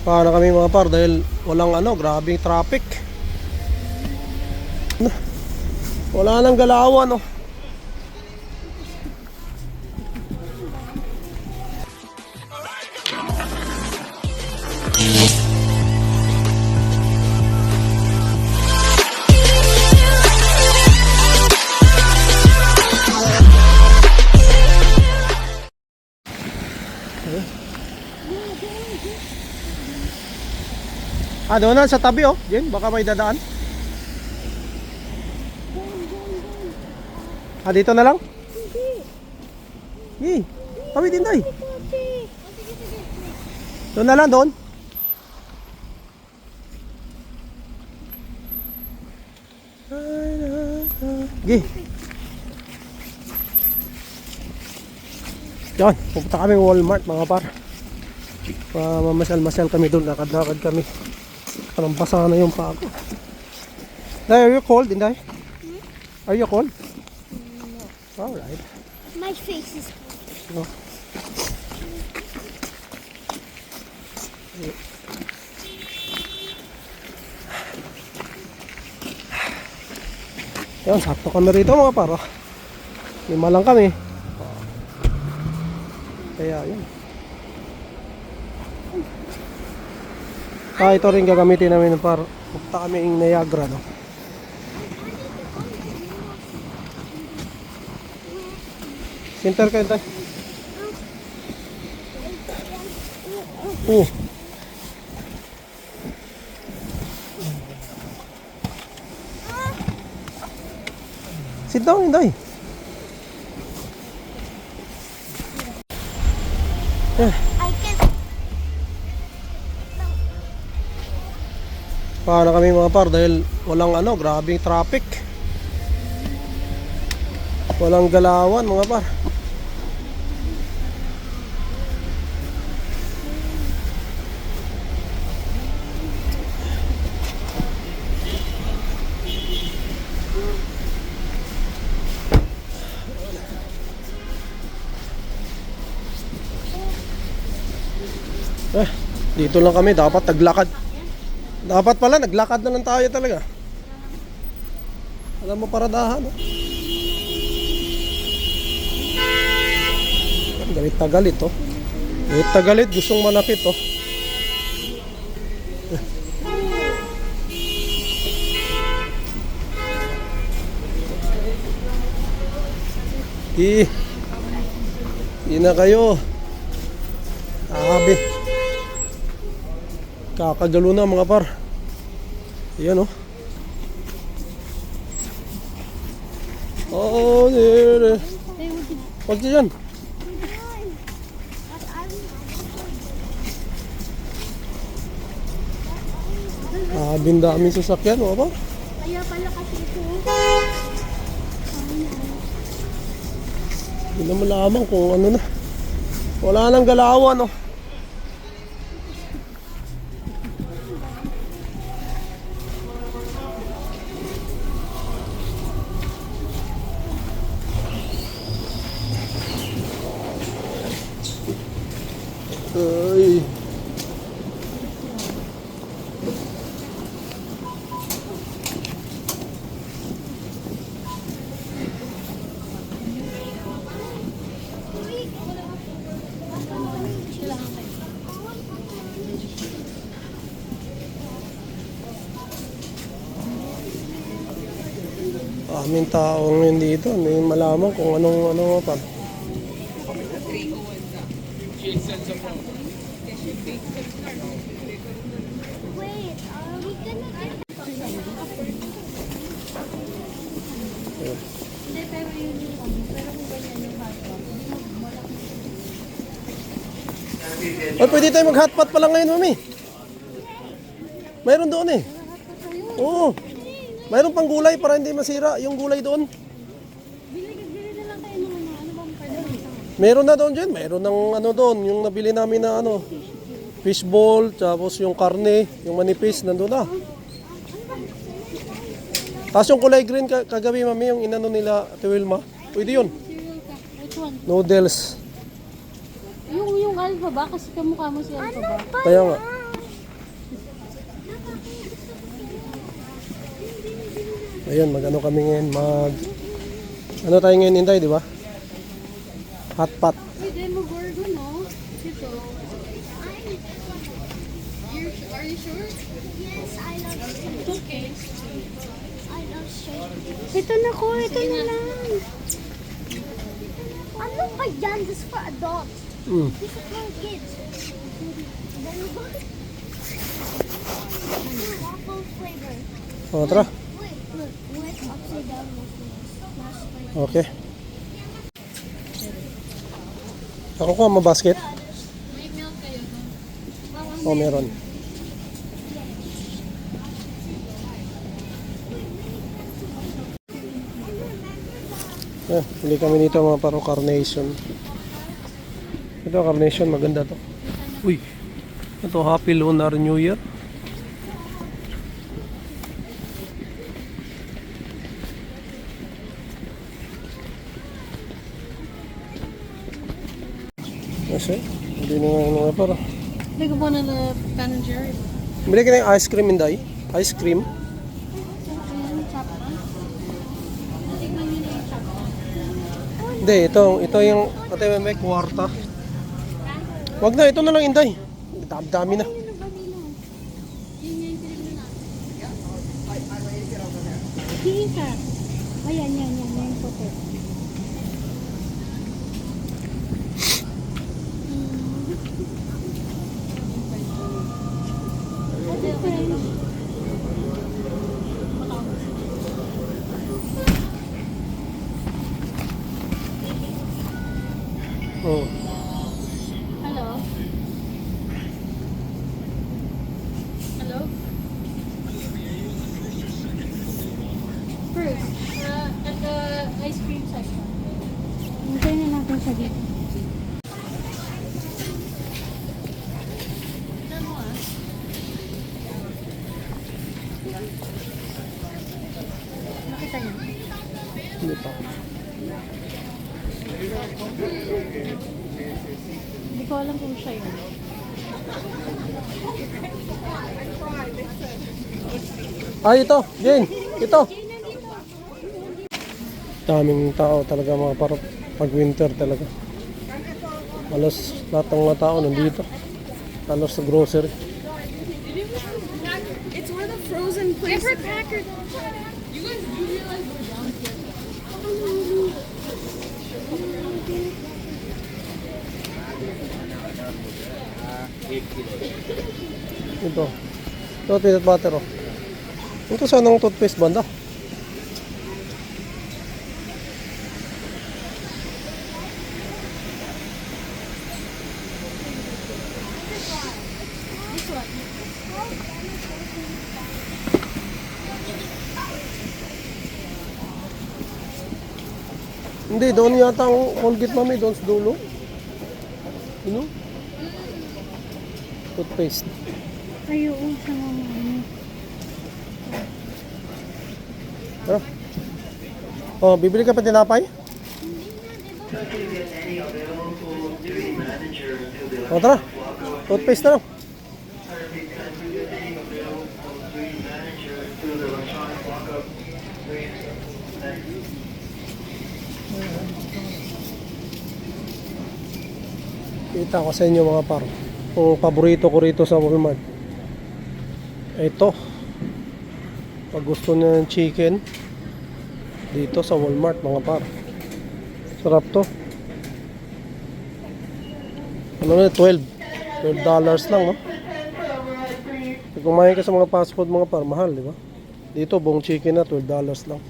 Para kami mga par dahil walang grabing traffic. Wala nang galawan doon na sa tabi Jen, baka may dadaan. Dito na lang? Hindi. Kami din tayo. Doon na lang, doon. Sige. Yan, pupunta kami Walmart mga par. Mamasal-masal kami doon, lakad-lakad kami. Parang basa na yung paa ko. Are you cold, Inday? Are you cold? No. Alright. My face is cold. No. Yan, sakto kami rito mga paro. 5 lang kami. Kaya yun. Ito rin gagamitin namin para punta kami ng Niagara, no? Center kayo tayo. Sit down, Inday. Para kami mga par dahil walang grabing traffic. Walang galawan mga par. Dito lang kami, dapat naglakad. Dapat pala naglakad na lang tayo talaga. Alam mo, paradahan Galit na galit Galit na galit, gustong manakit Hindi na kayo. Kakagalo na mga par. Ayan there. Wag dyan. Daming sasakyan mga par. Kaya pala kasi ito. Hindi na malaman kung na. Wala nang galawan Aming taong yun dito, hindi malaman kung anong pa. Wait, are we gonna get... Hindi, pero yun yung pero kung ganyan yung hotpot, Oy, pwede tayo mag-hotpot pala ngayon, mami. Mayroon doon Oo. Mayroon pang gulay para hindi masira yung gulay doon. Bili na lang tayo ng ano bang pwede? Meron na doon dyan. Meron ng doon. Yung nabili namin na fishball, tapos yung karne, yung manipis, nandun na. Tapos yung kulay green kagabi, mami, yung inano nila, Ate Wilma. Pwede yun. one? Noodles. Yung alpha ba? Kasi kamukha mo si alpha ba? Kaya nga. Ayun, mag-ano kami ngayon, ano tayo ngayon, Inday, di ba? Hot pot. Uy, Demogorgon, no? Ito. Are you sure? Yes, I love steak. Okay. I love steak. Ito na ko, ito na lang. Ano ba yan? This is for adults. Mm. This is for kids. Then we go. Waffle flavor. O, tara. Wait, look. Wait, upside down waffles. Okay. Ako ko, mabasket. May milk kayo doon. O, meron. Bili kami nito mga paro carnation. Ito carnation, maganda to. Uy, ito Happy Lunar New Year. Kasi, hindi na nga paro. Hindi ko po na Ben and Jerry. Bili ka ng ice cream, Inday. Ice cream. Ayan, chapa. Tingnan nyo na yung chapa. Hindi, ito yung ate may kwarta. Wag na, ito na lang, Inday. Dami na. Yun yung vanilla. Yun yung tinignan natin. Tingin ka. Ayan, yan, yung puti. Oh. Hello? Hello? First, at the ice cream section. Hintay na natin siya dito. Tignan mo ah. Nakita niyo? Hindi pa. Hindi ko alam kung siya yun. Ay, ito. Jane. Ito. Daming tao talaga mga para pag winter talaga. Halos lahat ng mga tao nandito. Halos sa grocery. It's where the frozen place. Every packer. You guys do realize we're down here? Ito. Ito, peanut butter, oh. Ito sanang toothpaste banda. This one. Hindi, doon yata ang Colgate, mami. Doon sa dulo. Ano? Toothpaste. Ayun sa mga ano. Tara. Oh, bibili ka pa tinapay? Oh, tara. Toothpaste na lang. Kita ko sa inyo mga par. Kung paborito ko rito sa Walmart. Ito. Pag gusto niyo ng chicken, dito sa Walmart mga par. Sarap to. Ano na, $12 lang, no? Pag kumain ka sa mga fast food mga par, mahal, di ba? Dito buong chicken na $12 lang.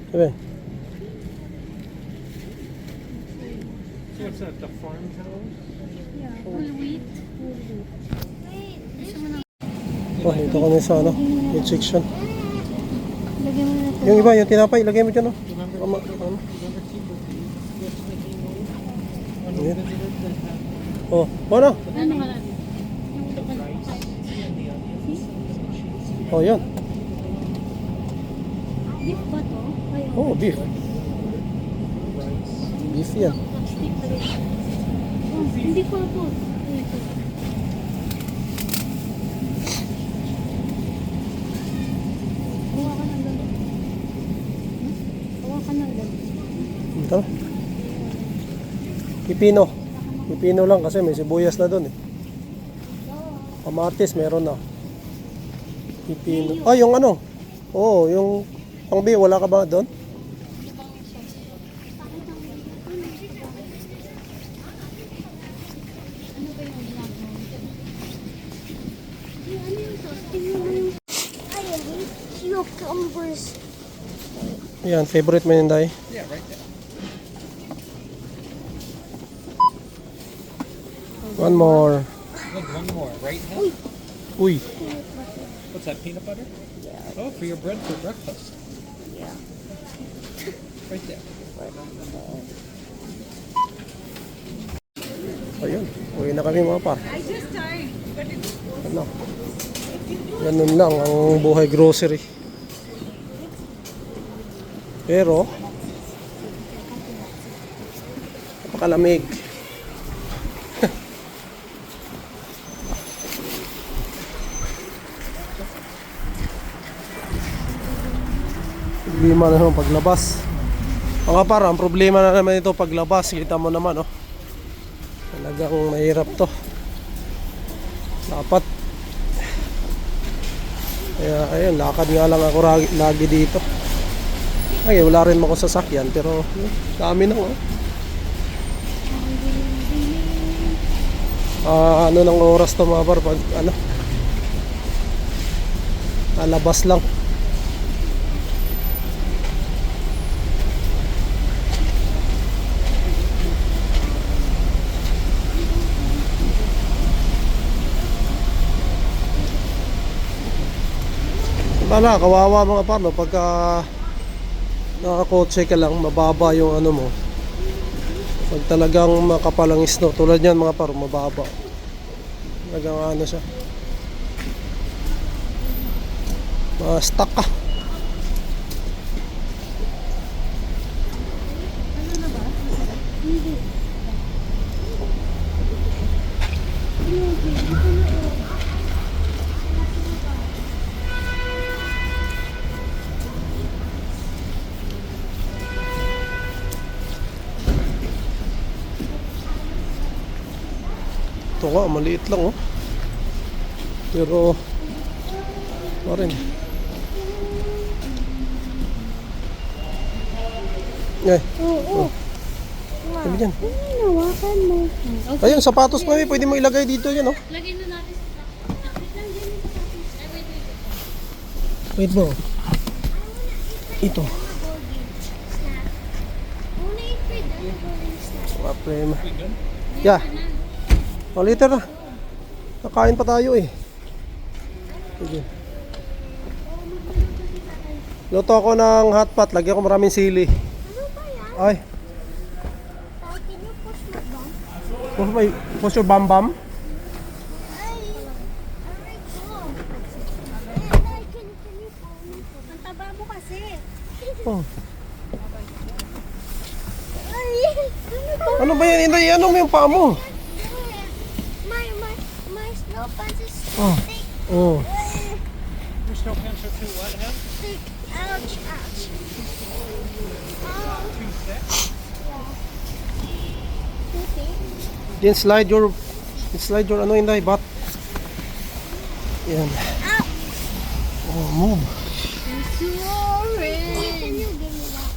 Diba? What's that, the farmhouse? Yeah, whole wheat. Oh, ito kami sa ano, meat section. Lagyan mo na ito. Yung iba, yung tinapay, ilagay mo dyan, no? Ano? Ayan. Oh, ano? Ano nga natin? Oh, yun. Beef ba to? Ay, Oh, beef. Beef yan. Stick pa rin. Oh, hindi ko po. Ito. Kuha ka ng ganun. Kuha ka ng ganun. Ito. Pipino. Pipino lang kasi may sibuyas na doon eh. Kamatis meron na. Pipino. Ah, yung ano? Oo, yung pangbi, wala ka ba doon? I hate cucumbers. Yan, favorite mo yun, Day? Yeah, right there. One more. Good, one more, right now. Uy, What's that, peanut butter? Oh, for your bread for breakfast. Yeah. Right there. ayun. Uwi na kami mga par. Ano? Ganun lang ang buhay grocery. Pero, napakalamig. Problema na naman paglabas. Mga par, ang problema na naman ito paglabas. Kita mo naman, oh. Talagang mahirap to. Dapat. Kaya, ayun, lakad nga lang ako lagi dito. Ay, wala rin ako sasakyan, pero dami na, oh. Ano ng oras to mga par, pag, ano, alabas lang. Wala, kawawa mga par, no? Pagka nakakotse ka lang, mababa yung ano mo. Pag talagang makapal ang snow, tulad yan mga par, mababa. Talagang ano siya. Ma-stuck ka. Ito nga, maliit lang, oh. Pero pa rin. Oo. Sabi dyan. Hinawakan mo. Ayun, sapatos pa, pwede mo ilagay dito yan, oh. Lagay na natin sa wait lang, dyan yung sapatos. Ay, Wait wait. mo. Ito. Una i-feed ang golden snack. Problema. Yeah. O, later na. Nakain pa tayo eh. Sige. Luto ako ng hotpot. Lagyan ko maraming sili. Ano ba yan? Ay. Can you push my bum? Push your bam bam. Ay, aray ko. Ay, can you pull me? Ang taba mo kasi. Oh. Ay, ano ba? Ano ba yan? Inday, ano mo yung paa mo? My snow pants is Oh. thick. Oh. Your snow pants are too what, huh? Thick. Ouch, ouch. Ouch. Too thick? Too thick. Then slide your ano Inday, butt. Yan. Ow. Oh, move. Sorry. Can you give me that?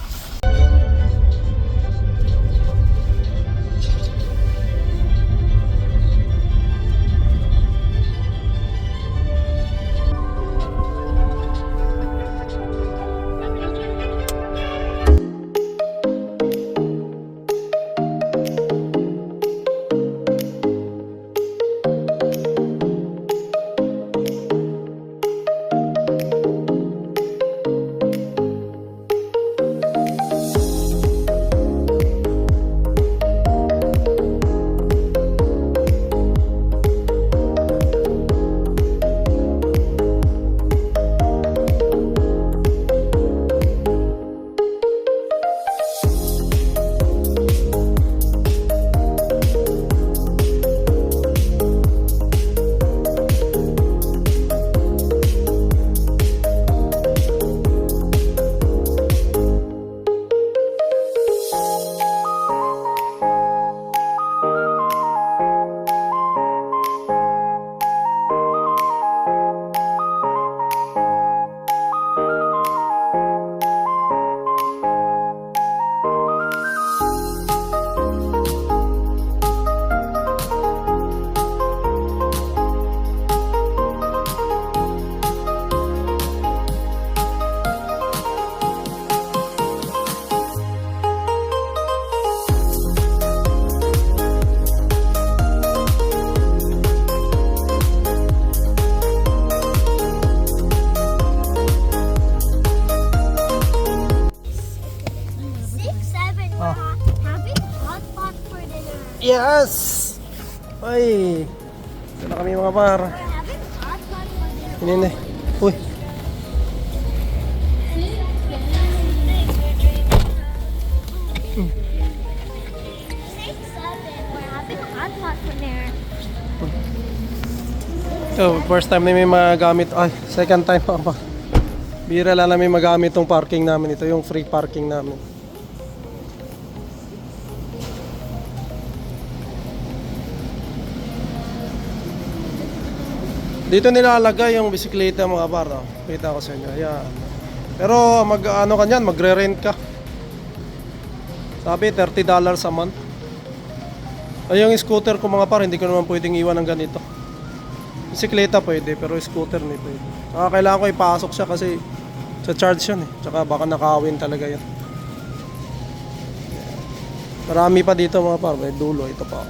Yes! Ay! Ito na kami mga par. We're having hot pot for dinner. Inine. Uy! 6, 7. We're having hot pot for dinner. So, first time na may magamit. Ay, second time pa pa. Bira lang namin magamit tong parking namin. Ito yung free parking namin. Dito nilalagay yung bisikleta mga par. Oh. Kita ko sa inyo. Ayan. Pero ano ka niyan, magre-rent ka. Sabi $30 a month. Ay yung scooter ko mga par, hindi ko naman pwedeng iwan ng ganito. Bisikleta pwede, pero scooter hindi pwede. Kailangan ko ipasok siya kasi sa charge yun eh. Tsaka baka nakawin talaga yun. Marami pa dito mga par, may dulo. Ito pa.